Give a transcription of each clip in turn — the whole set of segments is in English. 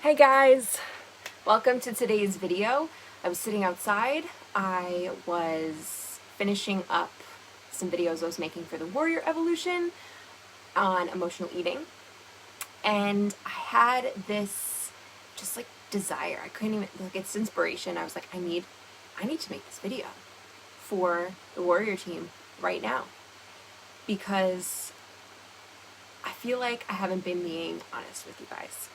Hi guys! Welcome to today's video. I was sitting outside. I was finishing up some videos I was making for the Warrior Evolution on emotional eating. And I had this just like desire. I couldn't even, like, it's inspiration. I was like, I need to make this video for the Warrior team right now. Because I feel like I haven't been being honest with you guys.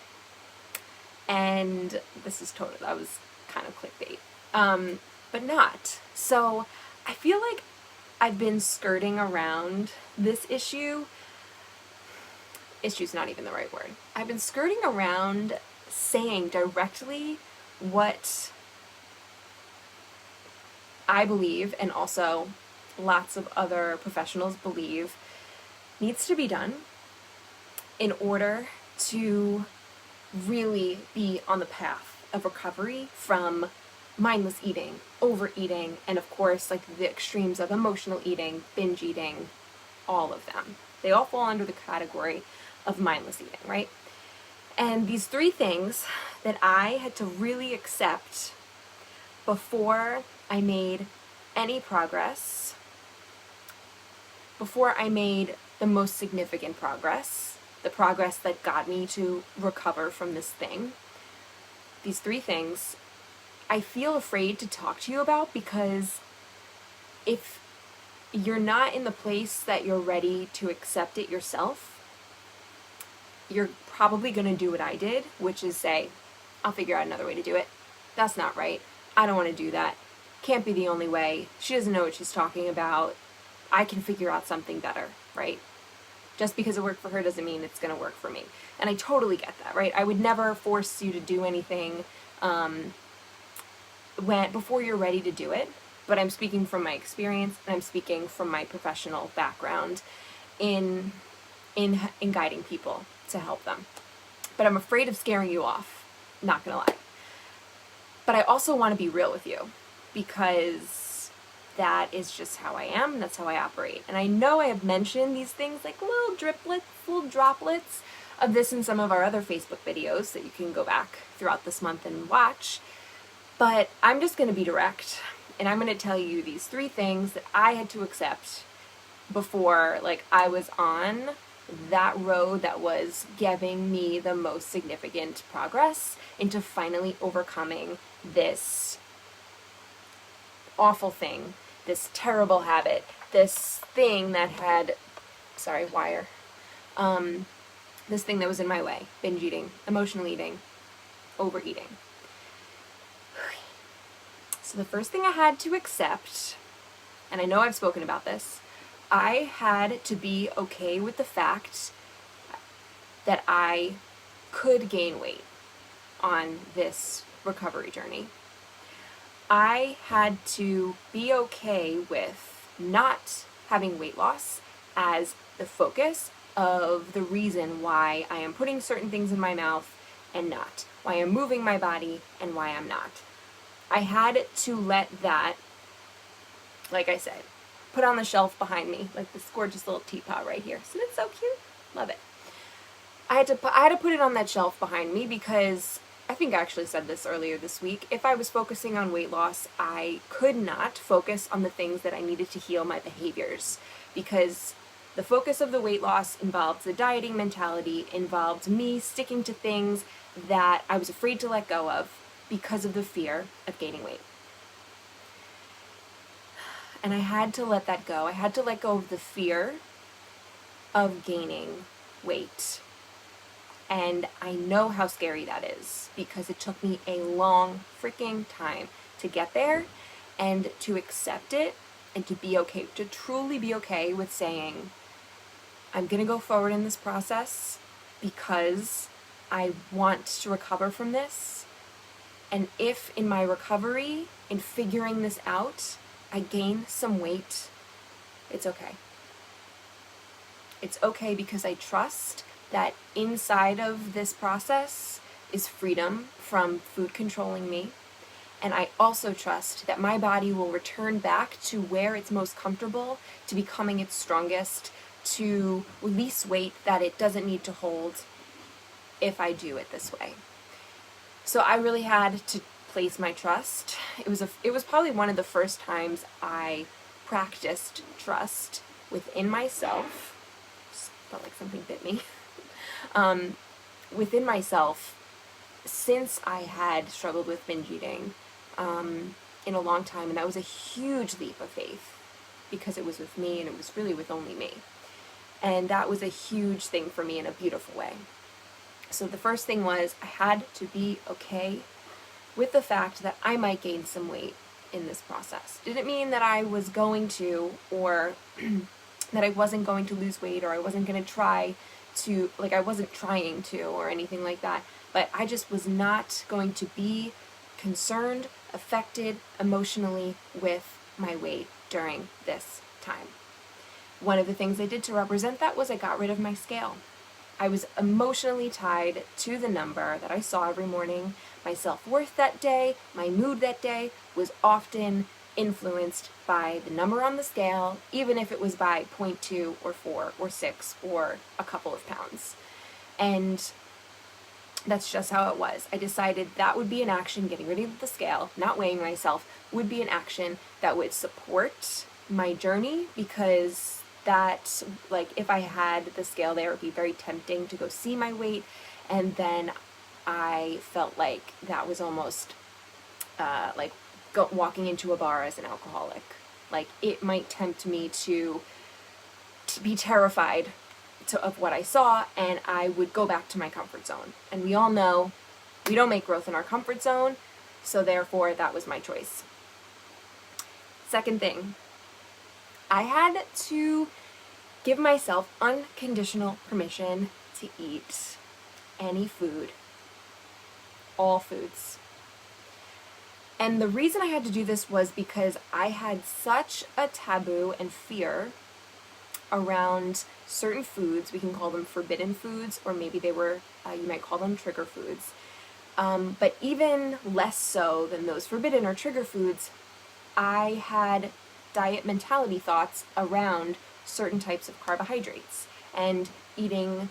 And this is totally, that was kind of clickbait, but not. So I feel like I've been skirting around this issue. Issue's not even the right word. I've been skirting around saying directly what I believe, and also lots of other professionals believe needs to be done in order to really be on the path of recovery from mindless eating, overeating, and of course like the extremes of emotional eating, binge eating, all of them. They all fall under the category of mindless eating, right? And these three things that I had to really accept before I made any progress, before I made the most significant progress, the progress that got me to recover from this thing. These three things I feel afraid to talk to you about, because if you're not in the place that you're ready to accept it yourself, you're probably going to do what I did, which is say, I'll figure out another way to do it. That's not right. I don't want to do that. Can't be the only way. She doesn't know what she's talking about. I can figure out something better, right? Just because it worked for her doesn't mean it's going to work for me. And I totally get that, right? I would never force you to do anything before you're ready to do it. But I'm speaking from my experience, and I'm speaking from my professional background in guiding people to help them. But I'm afraid of scaring you off, not going to lie. But I also want to be real with you, because that is just how I am, that's how I operate. And I know I have mentioned these things like little driplets, little droplets of this in some of our other Facebook videos that you can go back throughout this month and watch. But I'm just going to be direct, and I'm going to tell you these three things that I had to accept before I was on that road that was giving me the most significant progress into finally overcoming this awful thing, this terrible habit, this thing that had, this thing that was in my way: binge eating, emotional eating, overeating. So the first thing I had to accept, and I know I've spoken about this, I had to be okay with the fact that I could gain weight on this recovery journey. I had to be okay with not having weight loss as the focus of the reason why I am putting certain things in my mouth and not, why I'm moving my body and why I'm not. I had to let that, like I said, put on the shelf behind me, like this gorgeous little teapot right here. Isn't it so cute? Love it. I had to put it on that shelf behind me, because I think I actually said this earlier this week. If I was focusing on weight loss, I could not focus on the things that I needed to heal my behaviors, because the focus of the weight loss involved the dieting mentality, involved me sticking to things that I was afraid to let go of because of the fear of gaining weight. And I had to let that go. I had to let go of the fear of gaining weight. And I know how scary that is, because it took me a long freaking time to get there and to accept it and to be okay, to truly be okay with saying, I'm going to go forward in this process because I want to recover from this. And if in my recovery, in figuring this out, I gain some weight, it's okay. It's okay, because I trust that inside of this process is freedom from food controlling me. And I also trust that my body will return back to where it's most comfortable, to becoming its strongest, to release weight that it doesn't need to hold if I do it this way. So I really had to place my trust. It was probably one of the first times I practiced trust within myself. Just felt like something bit me. Within myself, since I had struggled with binge eating in a long time, and that was a huge leap of faith because it was with me and it was really with only me. And that was a huge thing for me in a beautiful way. So the first thing was I had to be okay with the fact that I might gain some weight in this process. Didn't mean that I was going to, or that I wasn't going to lose weight, or I wasn't going to try to, like I wasn't trying to, or anything like that. But I just was not going to be concerned, affected emotionally with my weight during this time. One of the things I did to represent that was I got rid of my scale. I was emotionally tied to the number that I saw every morning. My self-worth that day, my mood that day was often influenced by the number on the scale, even if it was by 0.2 or 4 or 6 or a couple of pounds. And that's just how it was. I decided that would be an action, getting rid of the scale, not weighing myself, would be an action that would support my journey, because that, like, if I had the scale there, it would be very tempting to go see my weight, and then I felt like that was almost like walking into a bar as an alcoholic. Like, it might tempt me to be terrified of what I saw, and I would go back to my comfort zone. And we all know we don't make growth in our comfort zone, so therefore that was my choice. Second thing, I had to give myself unconditional permission to eat any food, all foods. And the reason I had to do this was because I had such a taboo and fear around certain foods. We can call them forbidden foods, or maybe they were, you might call them trigger foods. But even less so than those forbidden or trigger foods, I had diet mentality thoughts around certain types of carbohydrates and eating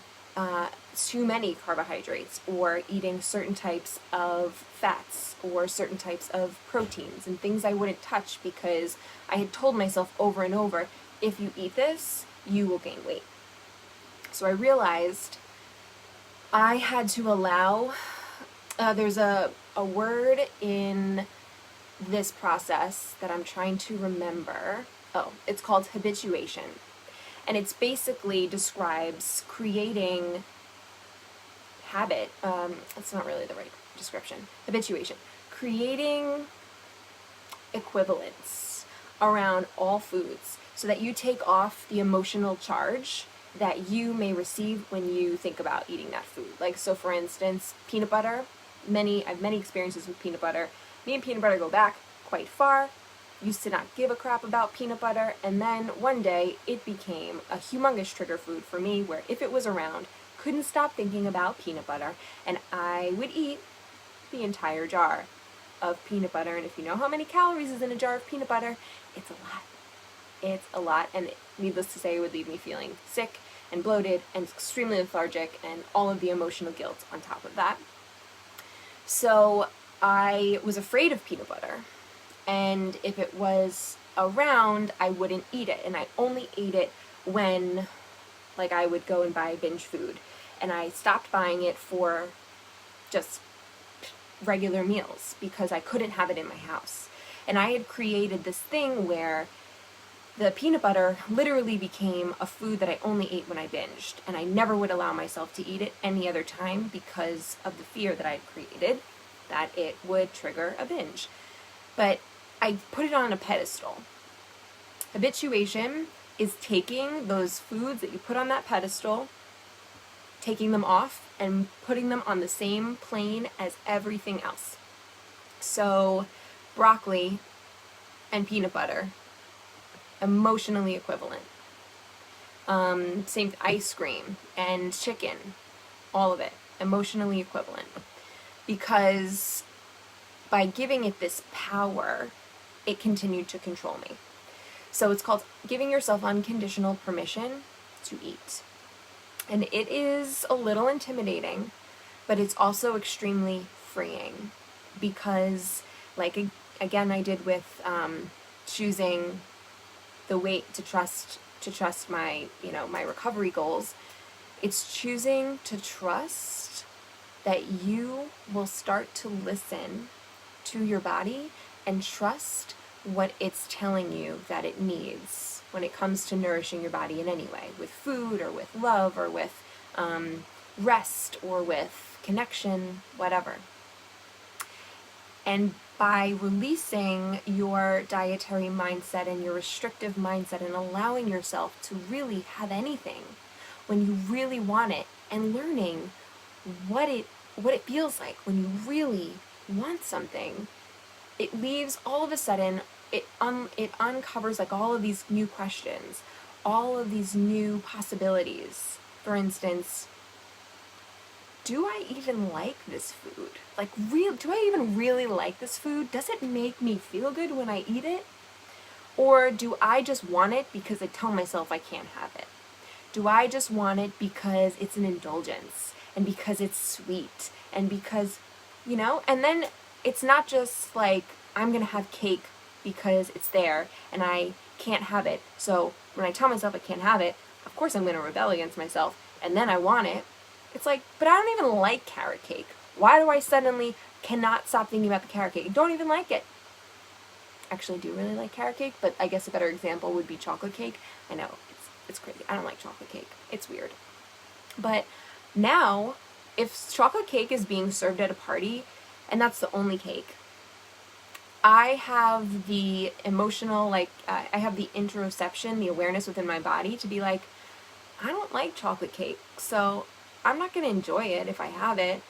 too many carbohydrates, or eating certain types of fats or certain types of proteins and things I wouldn't touch, because I had told myself over and over, if you eat this, you will gain weight. So I realized I had to allow, there's a word in this process that I'm trying to remember. Oh, it's called habituation. And it's basically describes creating habit. It's not really the right description. Habituation. Creating equivalence around all foods so that you take off the emotional charge that you may receive when you think about eating that food. Like, so for instance, peanut butter. I have many experiences with peanut butter. Me and peanut butter go back quite far. Used to not give a crap about peanut butter, and then one day it became a humongous trigger food for me, where if it was around, couldn't stop thinking about peanut butter, and I would eat the entire jar of peanut butter. And if you know how many calories is in a jar of peanut butter, it's a lot. It's a lot, and needless to say, it would leave me feeling sick and bloated and extremely lethargic, and all of the emotional guilt on top of that. So I was afraid of peanut butter, and if it was around, I wouldn't eat it, and I only ate it when, like, I would go and buy Binge food, and I stopped buying it for just regular meals because I couldn't have it in my house. And I had created this thing where the peanut butter literally became a food that I only ate when I binged, and I never would allow myself to eat it any other time because of the fear that I had created that it would trigger a binge. But I put it on a pedestal. Habituation is taking those foods that you put on that pedestal, taking them off, and putting them on the same plane as everything else. So broccoli and peanut butter, emotionally equivalent. Same ice cream and chicken, all of it, emotionally equivalent. Because by giving it this power, it continued to control me. So it's called giving yourself unconditional permission to eat. And it is a little intimidating, but it's also extremely freeing, because like again I did with choosing the weight to trust my, you know, my recovery goals. It's choosing to trust that you will start to listen to your body and trust what it's telling you that it needs when it comes to nourishing your body in any way, with food or with love or with rest or with connection, whatever. And by releasing your dietary mindset and your restrictive mindset and allowing yourself to really have anything when you really want it, and learning what it feels like when you really want something, it leaves all of a sudden, it uncovers like all of these new questions, all of these new possibilities. For instance, do I even like this food? Like, do I even really like this food? Does it make me feel good when I eat it? Or do I just want it because I tell myself I can't have it? Do I just want it because it's an indulgence and because it's sweet and because, you know? And then it's not just like I'm going to have cake because it's there and I can't have it. So when I tell myself I can't have it, of course I'm going to rebel against myself, and then I want it. It's like, but I don't even like carrot cake. Why do I suddenly cannot stop thinking about the carrot cake? I don't even like it. Actually, I do really like carrot cake, but I guess a better example would be chocolate cake. I know, it's crazy. I don't like chocolate cake. It's weird. But now, if chocolate cake is being served at a party, and that's the only cake, I have the emotional, I have the interoception, the awareness within my body to be like, I don't like chocolate cake, so I'm not going to enjoy it if I have it.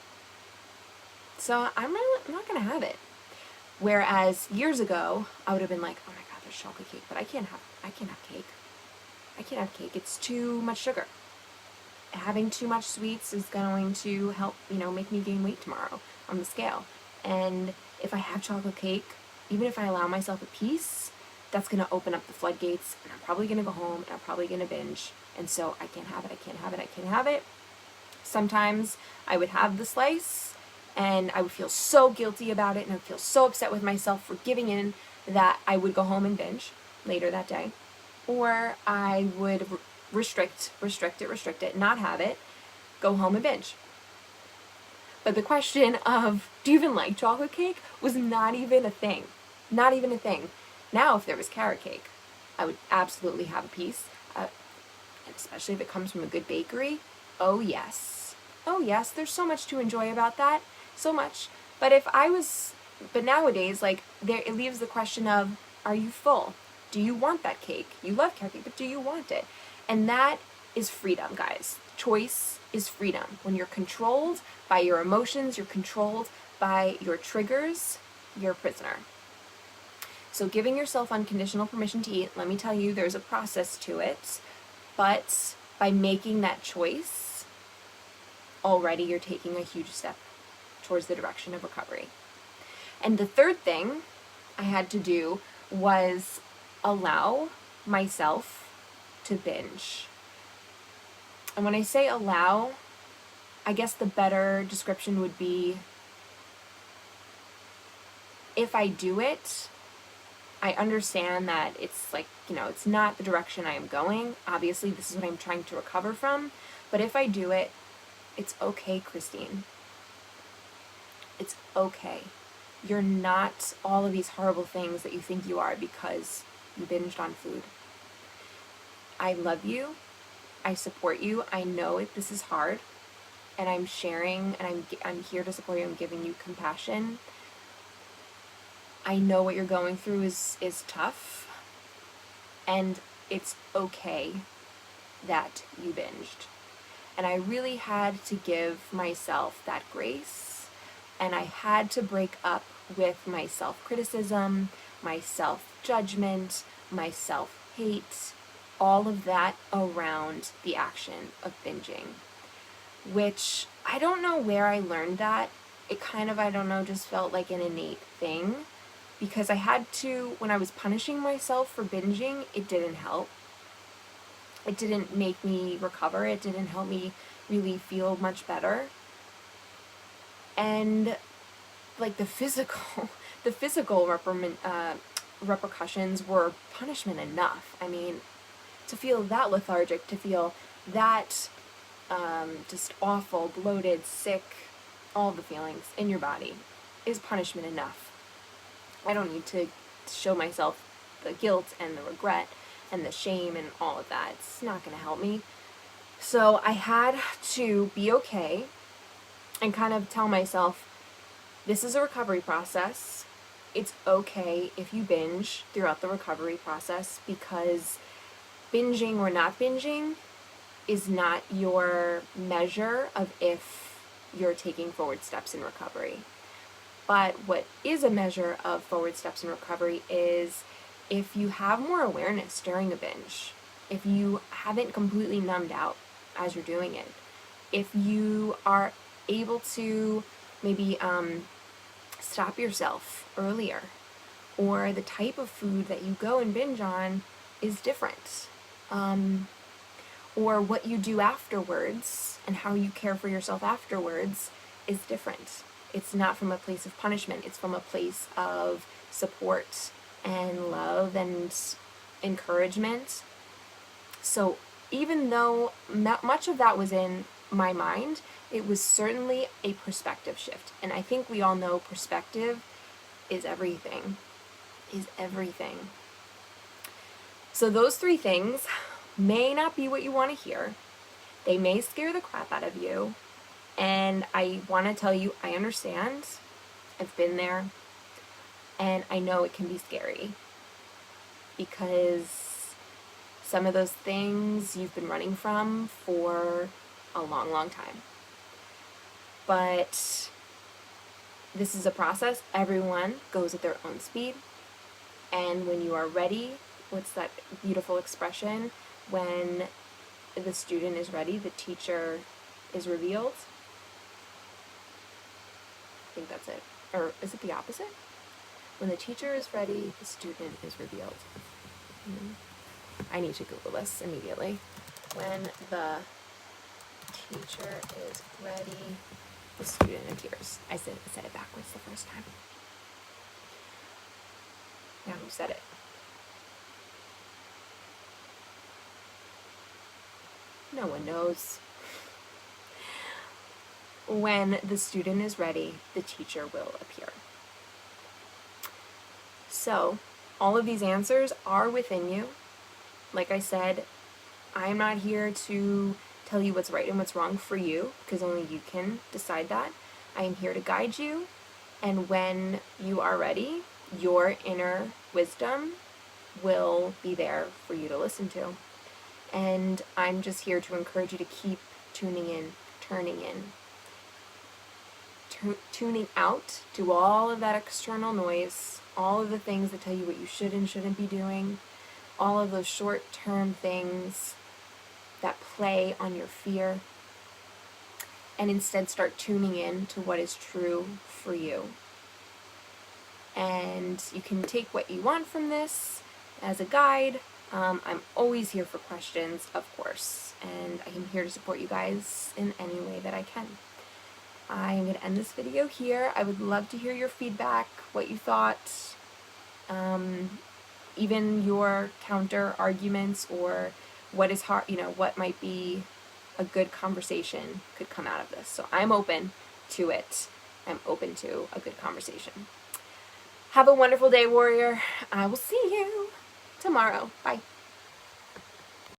So I'm not going to have it. Whereas years ago, I would have been like, oh my God, there's chocolate cake, but I can't have cake. I can't have cake. It's too much sugar. Having too much sweets is going to help, make me gain weight tomorrow on the scale. And if I have chocolate cake, even if I allow myself a piece, that's going to open up the floodgates, and I'm probably going to go home, and I'm probably going to binge. And so I can't have it. Sometimes I would have the slice, and I would feel so guilty about it, and I would feel so upset with myself for giving in, that I would go home and binge later that day. Or I would restrict it, not have it, go home and binge. But the question of, do you even like chocolate cake, was not even a thing. Not even a thing. Now, if there was carrot cake, I would absolutely have a piece, and especially if it comes from a good bakery. Oh yes, there's so much to enjoy about that, so much. But nowadays, it leaves the question of, are you full? Do you want that cake? You love carrot cake, but do you want it? And that is freedom, guys. Choice is freedom. When you're controlled by your emotions, you're controlled by your triggers, you're a prisoner. So giving yourself unconditional permission to eat, let me tell you, there's a process to it. But by making that choice, already you're taking a huge step towards the direction of recovery. And the third thing I had to do was allow myself to binge. And when I say allow, I guess the better description would be, if I do it, I understand that it's it's not the direction I am going. Obviously, this is what I'm trying to recover from. But if I do it, it's okay, Christine. It's okay. You're not all of these horrible things that you think you are because you binged on food. I love you. I support you. I know this is hard, and I'm sharing, and I'm here to support you. I'm giving you compassion. I know what you're going through is tough, and it's okay that you binged. And I really had to give myself that grace, and I had to break up with my self-criticism, my self-judgment, my self-hate, all of that around the action of binging, which I don't know where I learned that. It kind of, just felt like an innate thing, because I had to, when I was punishing myself for binging, it didn't help. It didn't make me recover. It didn't help me really feel much better. And like the physical repercussions were punishment enough. I mean, to feel that lethargic, to feel that just awful, bloated, sick, all the feelings in your body is punishment enough. I don't need to show myself the guilt and the regret and the shame and all of that. It's not going to help me. So I had to be okay and kind of tell myself, this is a recovery process. It's okay if you binge throughout the recovery process, because binging or not binging is not your measure of if you're taking forward steps in recovery. But what is a measure of forward steps in recovery is if you have more awareness during a binge, if you haven't completely numbed out as you're doing it, if you are able to maybe stop yourself earlier, or the type of food that you go and binge on is different, or what you do afterwards and how you care for yourself afterwards is different. It's not from a place of punishment, it's from a place of support and love and encouragement. So even though much of that was in my mind, it was certainly a perspective shift. And I think we all know perspective is everything. So those 3 things may not be what you want to hear. They may scare the crap out of you. And I want to tell you, I understand. I've been there. And I know it can be scary, because some of those things you've been running from for a long, long time. But this is a process. Everyone goes at their own speed. And when you are ready, what's that beautiful expression? When the student is ready, the teacher is revealed. I think that's it. Or is it the opposite? When the teacher is ready, the student is revealed. I need to Google this immediately. When the teacher is ready, the student appears. I said it backwards the first time. Now who said it? No one knows. When the student is ready, the teacher will appear. So, all of these answers are within you. Like I said, I am not here to tell you what's right and what's wrong for you, because only you can decide that. I am here to guide you, and when you are ready, your inner wisdom will be there for you to listen to. And I'm just here to encourage you to keep tuning in, turning in, tuning out to all of that external noise, all of the things that tell you what you should and shouldn't be doing, all of those short-term things that play on your fear, and instead start tuning in to what is true for you. And you can take what you want from this as a guide. I'm always here for questions, of course, and I am here to support you guys in any way that I can. I'm going to end this video here. I would love to hear your feedback, what you thought, even your counter arguments, or what is hard, what might be a good conversation could come out of this. So I'm open to it. I'm open to a good conversation. Have a wonderful day, warrior. I will see you tomorrow. Bye.